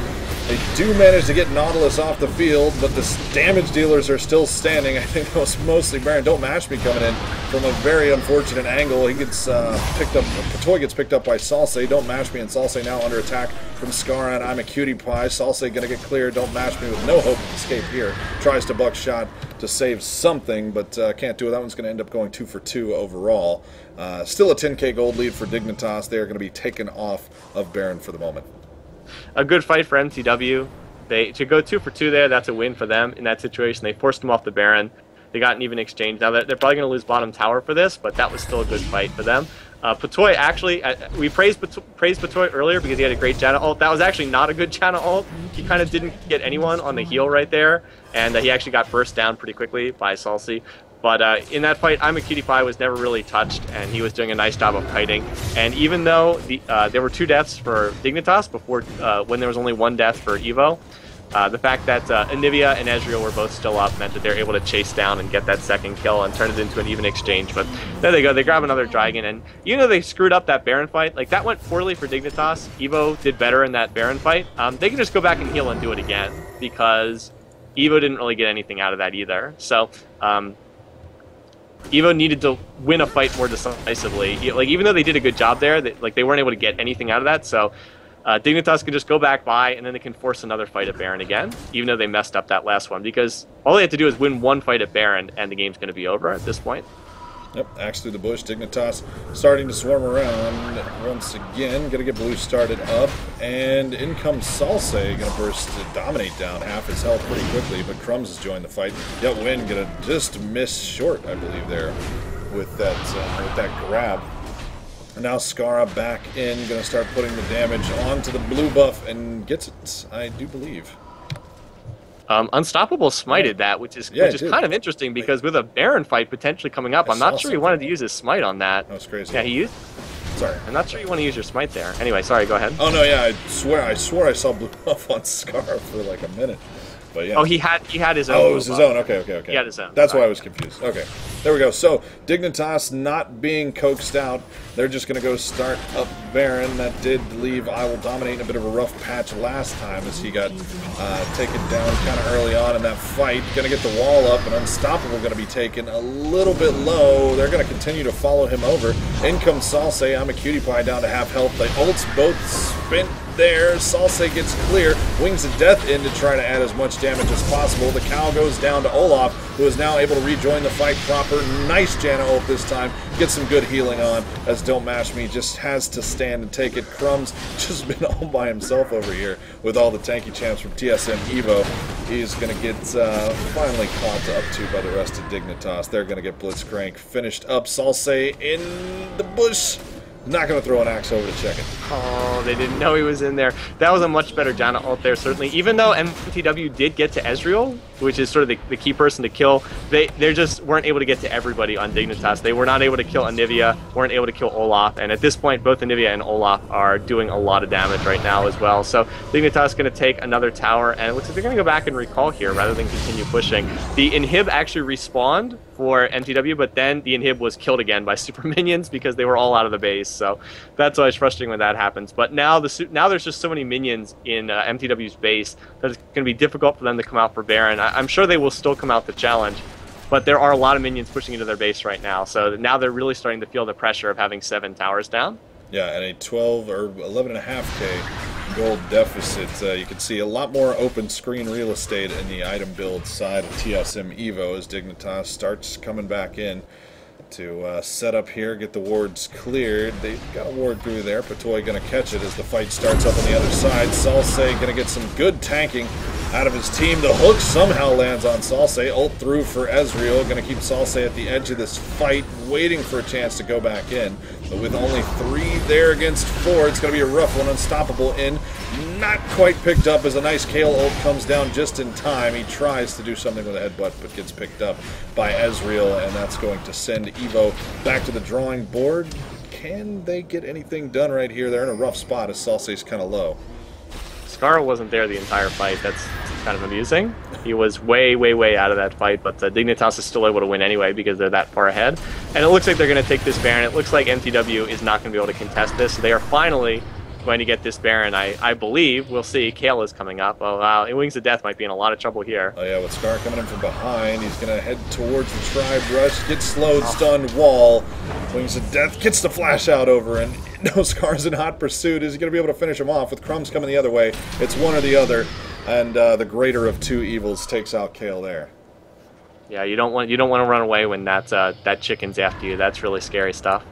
They do manage to get Nautilus off the field, but the damage dealers are still standing. I think it was mostly Baron. Don't Match Me coming in from a very unfortunate angle. He gets picked up. Patoy gets picked up by Salse. Don't Match Me, and Salse now under attack from Scar, and I'm a cutie pie. Salse gonna get clear. Don't Match Me with no hope of escape here. Tries to buck shot to save something, but can't do it. That one's gonna end up going 2 for 2 overall. Still a 10k gold lead for Dignitas. They are gonna be taken off of Baron for the moment.
A good fight for MTW. To go 2 for 2 there, that's a win for them in that situation. They forced him off the Baron. They got an even exchange. Now they're probably going to lose bottom tower for this, but that was still a good fight for them. Patoy actually, we praised Patoy earlier because he had a great Janna ult. That was actually not a good Janna ult. He kind of didn't get anyone on the heel right there, and he actually got burst down pretty quickly by Salsi. But in that fight, I'm a Cutie Pie was never really touched, and he was doing a nice job of kiting. And even though there were 2 deaths for Dignitas before, when there was only 1 death for Evo, the fact that Anivia and Ezreal were both still up meant that they're able to chase down and get that second kill and turn it into an even exchange. But there they go. They grab another dragon, and even though they screwed up that Baron fight, like that went poorly for Dignitas. Evo did better in that Baron fight. They can just go back and heal and do it again because Evo didn't really get anything out of that either. So. Evo needed to win a fight more decisively. Like even though they did a good job there, they weren't able to get anything out of that. So Dignitas can just go back by, and then they can force another fight at Baron again, even though they messed up that last one. Because all they have to do is win 1 fight at Baron, and the game's going to be over at this point.
Yep, axe through the bush. Dignitas starting to swarm around once again. Going to get blue started up, and in comes Salse. Going to burst to dominate down half his health pretty quickly, but Crumbs has joined the fight. Yet Win going to just miss short, I believe, there with that grab. And now Scara back in, going to start putting the damage onto the blue buff, and gets it, I do believe.
Unstoppable smited that, which is kind of interesting because with a Baron fight potentially coming up, I'm not sure he wanted to use his smite on that.
That was crazy.
Yeah, he used.
Sorry.
I'm not sure you want to use your smite there. Anyway, sorry. Go ahead.
Oh no, yeah, I swore I saw blue buff on Scar for like a minute. But yeah.
Oh, he had his own.
Oh, it was his own. Okay.
He had his own.
That's why I was confused. Okay, there we go. So Dignitas not being coaxed out, they're just going to go start up Baron. That did leave I Will Dominate in a bit of a rough patch last time as he got taken down kind of early on in that fight. Going to get the wall up, and Unstoppable going to be taken a little bit low. They're going to continue to follow him over. In comes Salse. I'm a Cutie Pie down to half health. The ults both spent there. Salse gets clear. Wings of Death in to try to add as much damage as possible. The cow goes down to Olaf, who is now able to rejoin the fight proper. Nice Janna ult this time. Get some good healing on as Don't Match Me just has to stand and take it. Crumbs just been all by himself over here with all the tanky champs from TSM Evo. He's going to get finally caught up to by the rest of Dignitas. They're going to get Blitzcrank finished up. Salse in the bush. Not going to throw an axe over to check it.
Oh, they didn't know he was in there. That was a much better Janna ult there, certainly. Even though MTW did get to Ezreal, which is sort of the key person to kill, they just weren't able to get to everybody on Dignitas. They were not able to kill Anivia, weren't able to kill Olaf, and at this point, both Anivia and Olaf are doing a lot of damage right now as well. So Dignitas is going to take another tower, and it looks like they're going to go back and recall here rather than continue pushing. The inhib actually respawned for MTW, but then the inhib was killed again by super minions because they were all out of the base. So that's always frustrating when that happens. But now there's just so many minions in MTW's base that it's going to be difficult for them to come out for Baron. I'm sure they will still come out the challenge, but there are a lot of minions pushing into their base right now. So now they're really starting to feel the pressure of having 7 towers down.
Yeah, and a 12 or 11.5k gold deficit. You can see a lot more open screen real estate in the item build side of TSM Evo as Dignitas starts coming back in to set up here, get the wards cleared. They've got a ward through there. Patoy going to catch it as the fight starts up on the other side. Salse going to get some good tanking out of his team. The hook somehow lands on Salse. Ult through for Ezreal. Going to keep Salse at the edge of this fight, waiting for a chance to go back in. But with only 3 there against 4, it's going to be a rough one. Unstoppable in. Not quite picked up as a nice Kale ult comes down just in time. He tries to do something with a headbutt, but gets picked up by Ezreal, and that's going to send Evo back to the drawing board. Can they get anything done right here? They're in a rough spot as Salse's kind of low.
Scar wasn't there the entire fight. That's kind of amusing. He was way, way, way out of that fight, but Dignitas is still able to win anyway because they're that far ahead. And it looks like they're going to take this Baron. It looks like MTW is not going to be able to contest this. So they are finally going to get this Baron, I believe. We'll see. Kale is coming up. Oh, wow. Wings of Death might be in a lot of trouble here.
Oh, yeah, with Scar coming in from behind, he's going to head towards the Tribe Rush, gets slowed, stunned, wall. Wings of Death gets the flash out over, and no, Scar's in hot pursuit. Is he going to be able to finish him off? With Crumbs coming the other way, it's one or the other, and the greater of 2 evils takes out Kale there.
Yeah, you don't want to run away when that chicken's after you. That's really scary stuff.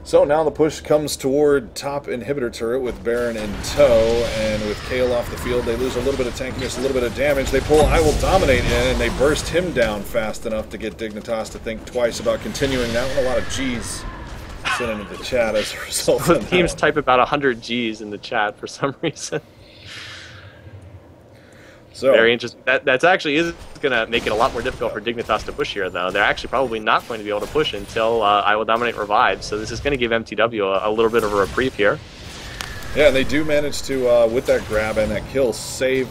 So now the push comes toward top inhibitor turret with Baron in tow, and with Kale off the field, they lose a little bit of tankiness, a little bit of damage. They pull I Will Dominate in, and they burst him down fast enough to get Dignitas to think twice about continuing that one. A lot of G's sent into the chat as a result
The
of that
teams
one.
type about 100 G's in the chat for some reason.
So,
very interesting. That's actually is going to make it a lot more difficult for Dignitas to push here, though. They're actually probably not going to be able to push until I Will Dominate revives. So this is going to give MTW a little bit of a reprieve here.
yeah, and they do manage to, with that grab and that kill, save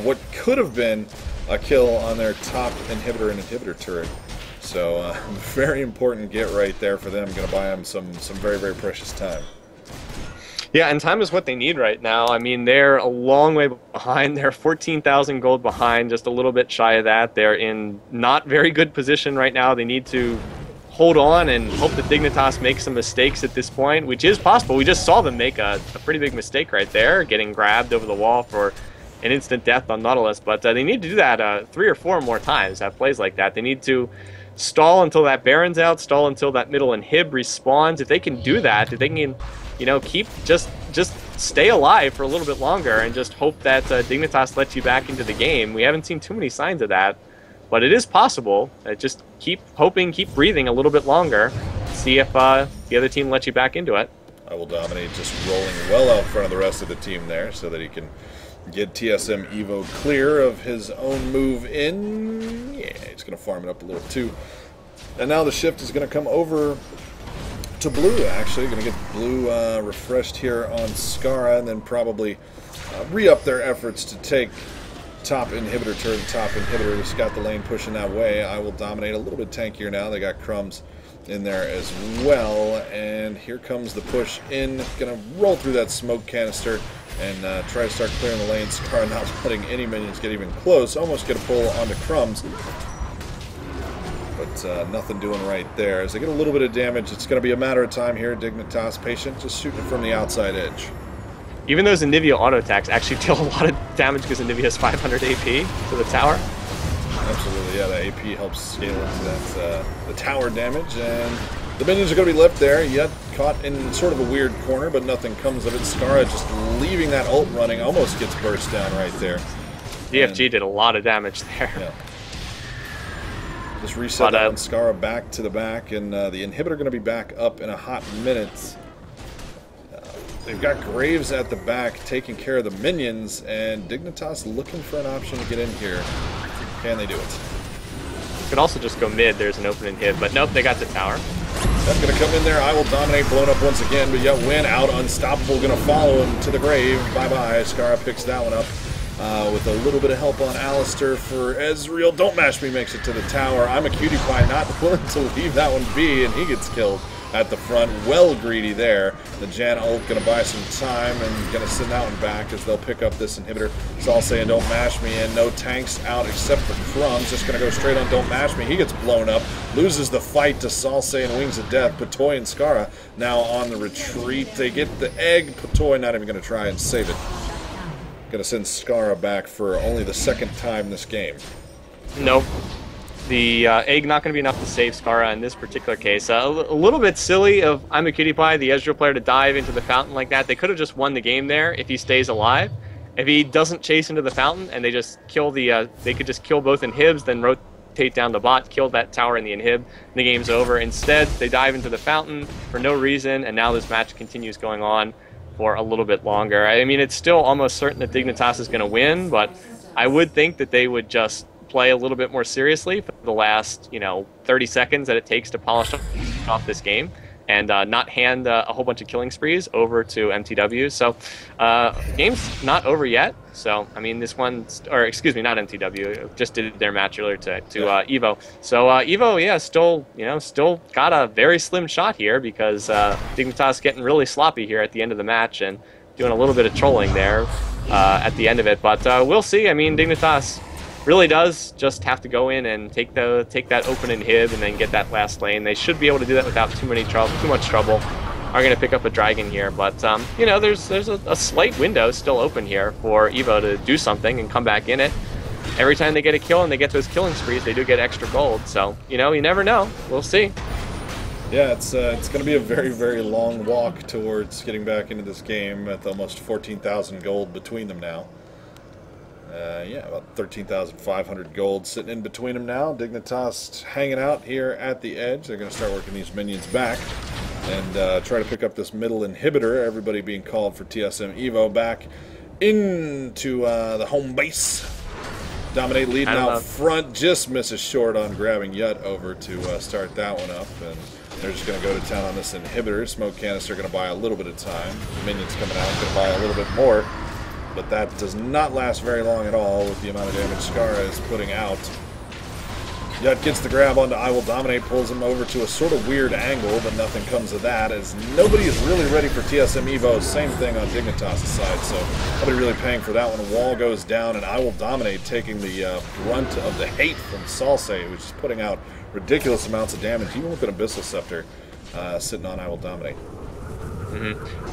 what could have been a kill on their top inhibitor and inhibitor turret. So very important get right there for them. Going to buy them some very, very precious time.
Yeah, and time is what they need right now. I mean, they're a long way behind. They're 14,000 gold behind, just a little bit shy of that. They're in not very good position right now. They need to hold on and hope that Dignitas makes some mistakes at this point, which is possible. We just saw them make a pretty big mistake right there, getting grabbed over the wall for an instant death on Nautilus. But they need to do that 3 or 4 more times, have plays like that. They need to stall until that Baron's out, stall until that middle inhib respawns. If they can do that, if they can, you know, keep just stay alive for a little bit longer and just hope that Dignitas lets you back into the game. We haven't seen too many signs of that, but it is possible. Just keep hoping, keep breathing a little bit longer, see if the other team lets you back into it.
I Will Dominate just rolling well out front of the rest of the team there so that he can get TSM Evo clear of his own move in. Yeah, he's going to farm it up a little too. And now the shift is going to come over to blue, actually. Going to get blue refreshed here on Skara, and then probably re-up their efforts to take top inhibitor turret. Top inhibitor has got the lane pushing that way. I Will Dominate a little bit tankier now. They got Crumbs in there as well, and here comes the push in. Going to roll through that smoke canister and try to start clearing the lane. Skara not letting any minions get even close. Almost get a pull onto Crumbs, but nothing doing right there. As they get a little bit of damage, it's going to be a matter of time here. Dignitas patient, just shooting from the outside edge.
Even those Anivia auto attacks actually deal a lot of damage because Anivia has 500 AP to the tower.
Absolutely, yeah, the AP helps scale into that, the tower damage, and the minions are going to be left there, yet caught in sort of a weird corner, but nothing comes of it. Skara just leaving that ult running, almost gets burst down right there.
DFG did a lot of damage there.
Yeah. Just reset that on Skara back to the back, and the inhibitor going to be back up in a hot minute. they've got Graves at the back taking care of the minions, and Dignitas looking for an option to get in here. Can they do it?
Could also just go mid. There's an open inhib, but nope, they got the tower.
I'm going to come in there. I will dominate, blown up once again, but yet win out. Unstoppable going to follow him to the grave. Bye-bye. Skara picks that one up with a little bit of help on Alistair for Ezreal. Don't Mash Me makes it to the tower. I'm a cutie pie, not willing to leave that one be, and he gets killed at the front. Well greedy there. The Jan ult going to buy some time and going to send that one back as they'll pick up this inhibitor. It's all saying Don't Mash Me, and no tanks out except for Crumbs. Just going to go straight on Don't Mash Me. He gets blown up, loses the fight to Salsay and Wings of Death. Patoy and Skara now on the retreat. They get the egg. Patoy not even going to try and save it. Going to send Skara back for only the second time this game.
Nope. The egg not going to be enough to save Skara in this particular case. A little bit silly of I'm a cutie pie, the Ezreal player, to dive into the fountain like that. They could have just won the game there if he stays alive. If he doesn't chase into the fountain and they just kill the, they could just kill both inhibs, then rotate down the bot, kill that tower in the inhib, and the game's over. Instead, they dive into the fountain for no reason, and now this match continues going on for a little bit longer. I mean, it's still almost certain that Dignitas is going to win, but I would think that they would just play a little bit more seriously for the last, 30 seconds that it takes to polish off this game, and not hand a whole bunch of killing sprees over to MTW. So game's not over yet. So I mean, this one's, or excuse me, not MTW, just did their match earlier to Evo. So Evo, yeah, still got a very slim shot here, because Dignitas getting really sloppy here at the end of the match and doing a little bit of trolling there at the end of it. But we'll see. I mean, Dignitas really does just have to go in and take that open inhib and then get that last lane. They should be able to do that without too much trouble. Are going to pick up a dragon here, but there's a slight window still open here for Evo to do something and come back in it. Every time they get a kill and they get those killing sprees, they do get extra gold. So you never know. We'll see.
Yeah, it's going to be a very, very long walk towards getting back into this game at almost 14,000 gold between them now. Yeah, about 13,500 gold sitting in between them now. Dignitas hanging out here at the edge. They're going to start working these minions back and try to pick up this middle inhibitor. Everybody being called for TSM Evo back into the home base. Dominate leading out front. Just misses short on grabbing Yut over to start that one up. And they're just going to go to town on this inhibitor. Smoke canister going to buy a little bit of time. Minions coming out, going to buy a little bit more. But that does not last very long at all with the amount of damage Skara is putting out. Yut gets the grab onto I Will Dominate, pulls him over to a sort of weird angle, but nothing comes of that, as nobody is really ready for TSM Evo. Same thing on Dignitas' side, so nobody really paying for that one. Wall goes down, and I Will Dominate taking the brunt of the hate from Salsay, who's just putting out ridiculous amounts of damage, even with an Abyssal Scepter sitting on I Will Dominate.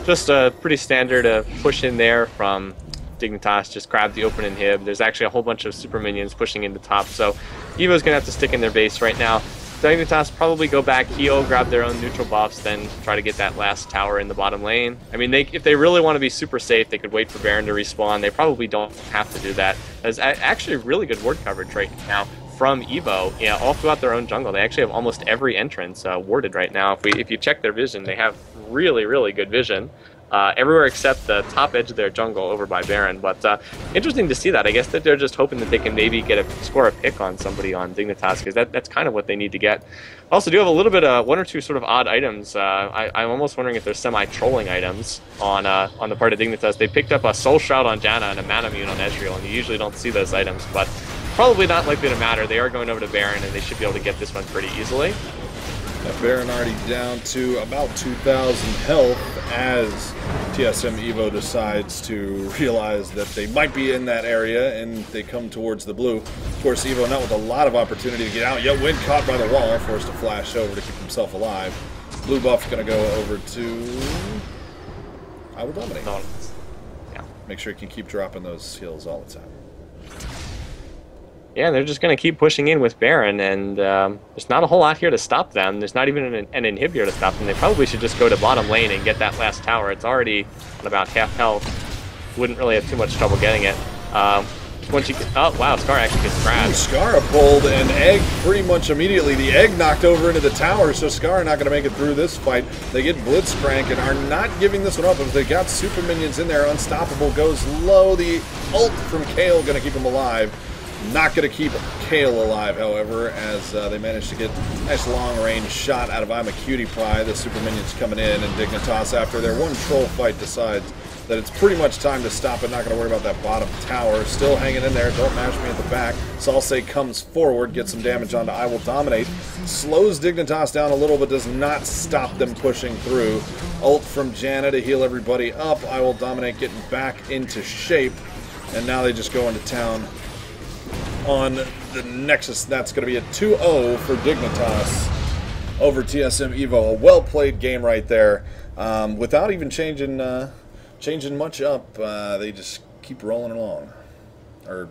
Just a pretty standard push in there from Dignitas. Just grab the open inhib. There's actually a whole bunch of super minions pushing in the top, so Evo's gonna have to stick in their base right now. Dignitas probably go back, heal, grab their own neutral buffs, then try to get that last tower in the bottom lane. I mean, if they really want to be super safe, they could wait for Baron to respawn. They probably don't have to do that. There's actually really good ward coverage right now from Evo, all throughout their own jungle. They actually have almost every entrance warded right now. If you check their vision, they have really, really good vision. Everywhere except the top edge of their jungle over by Baron. But interesting to see that. I guess that they're just hoping that they can maybe score a pick on somebody on Dignitas, because that's kind of what they need to get. Also do have a little bit of one or two sort of odd items. I'm almost wondering if there's semi-trolling items on the part of Dignitas. They picked up a Soul Shroud on Janna and a Mana Mune on Ezreal, and you usually don't see those items, but probably not likely to matter. They are going over to Baron, and they should be able to get this one pretty easily.
That Baron already down to about 2,000 health as TSM Evo decides to realize that they might be in that area, and they come towards the blue. Of course, Evo not with a lot of opportunity to get out, yet Wind caught by the wall, forced to flash over to keep himself alive. Blue buff's going to go over to I Will Dominate.
Yeah.
Make sure you can keep dropping those heals all the time.
Yeah, they're just going to keep pushing in with Baron, and there's not a whole lot here to stop them. There's not even an inhibitor to stop them. They probably should just go to bottom lane and get that last tower. It's already at about half health. Wouldn't really have too much trouble getting it. once you get, oh wow, Scar actually gets grabbed.
Scar pulled an egg pretty much immediately. The egg knocked over into the tower, so Scar not going to make it through this fight. They get Blitzcrank and are not giving this one up. If they got super minions in there, Unstoppable goes low. The ult from Kale going to keep him alive. Not going to keep Kale alive, however, as they managed to get a nice long-range shot out of I'm a Cutie Pie. The super minions coming in, and Dignitas, after their one troll fight, decides that it's pretty much time to stop it. Not going to worry about that bottom tower. Still hanging in there. Don't mash me at the back. Salse comes forward, gets some damage onto I Will Dominate. Slows Dignitas down a little, but does not stop them pushing through. Ult from Janna to heal everybody up. I Will Dominate getting back into shape. And now they just go into town on the Nexus. That's going to be a 2-0 for Dignitas over TSM Evo. A well-played game right there. Without even changing much up, they just keep rolling along.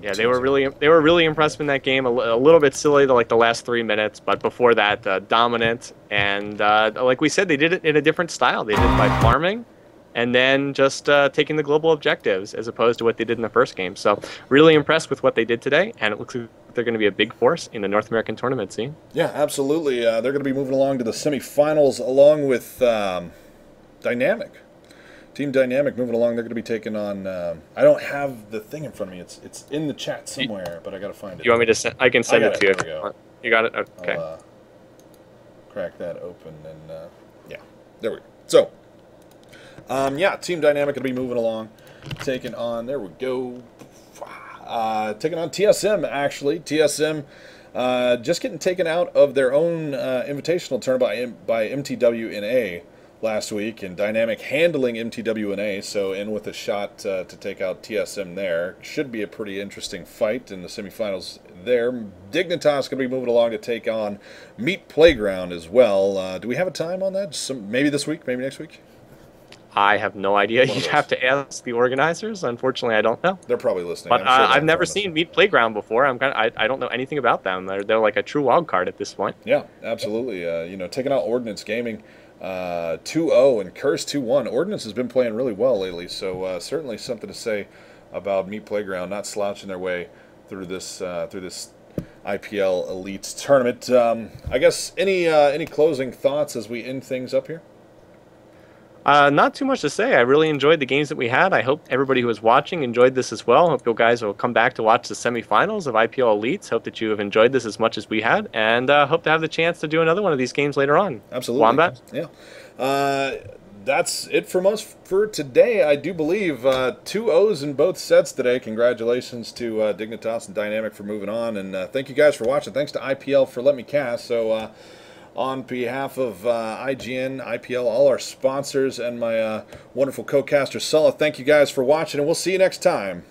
Yeah, they were really impressive in that game. A little bit silly like the last 3 minutes, but before that, dominant. And like we said, they did it in a different style. They did it by farming, and then just taking the global objectives as opposed to what they did in the first game. So really impressed with what they did today, and it looks like they're going to be a big force in the North American tournament scene.
Yeah, absolutely. They're going to be moving along to the semifinals along with Dynamic. Team Dynamic moving along. They're going to be taking on... I don't have the thing in front of me. It's in the chat somewhere, but I got to find it.
You want me to send? I can send it to you.
There we go.
You got it? Okay.
I'll crack that open, and yeah, there we go. So, yeah, Team Dynamic going to be moving along, taking on... There we go. Taking on TSM, actually. TSM just getting taken out of their own invitational tournament by MTWNA last week, and Dynamic handling MTWNA, so in with a shot to take out TSM there. Should be a pretty interesting fight in the semifinals there. Dignitas going to be moving along to take on Meat Playground as well. Do we have a time on that? Maybe this week, maybe next week?
I have no idea. You'd have to ask the organizers. Unfortunately, I don't know.
They're probably listening.
But I've never seen Meat Playground before. I don't know anything about them. They're like a true wild card at this point.
Yeah, absolutely. You know, taking out Ordnance Gaming 2-0 and Curse 2-1. Ordnance has been playing really well lately, so certainly something to say about Meat Playground not slouching their way through this IPL Elites tournament. I guess any closing thoughts as we end things up here?
Not too much to say. I really enjoyed the games that we had. I hope everybody who was watching enjoyed this as well. Hope you guys will come back to watch the semifinals of IPL Elites. Hope that you have enjoyed this as much as we had, and hope to have the chance to do another one of these games later on.
Absolutely.
Wombat?
Yeah. That's it from us for today. I do believe 2 O's in both sets today. Congratulations to Dignitas and Dynamic for moving on, and thank you guys for watching. Thanks to IPL for letting me cast. So on behalf of IGN, IPL, all our sponsors, and my wonderful co-caster, Sulla, thank you guys for watching, and we'll see you next time.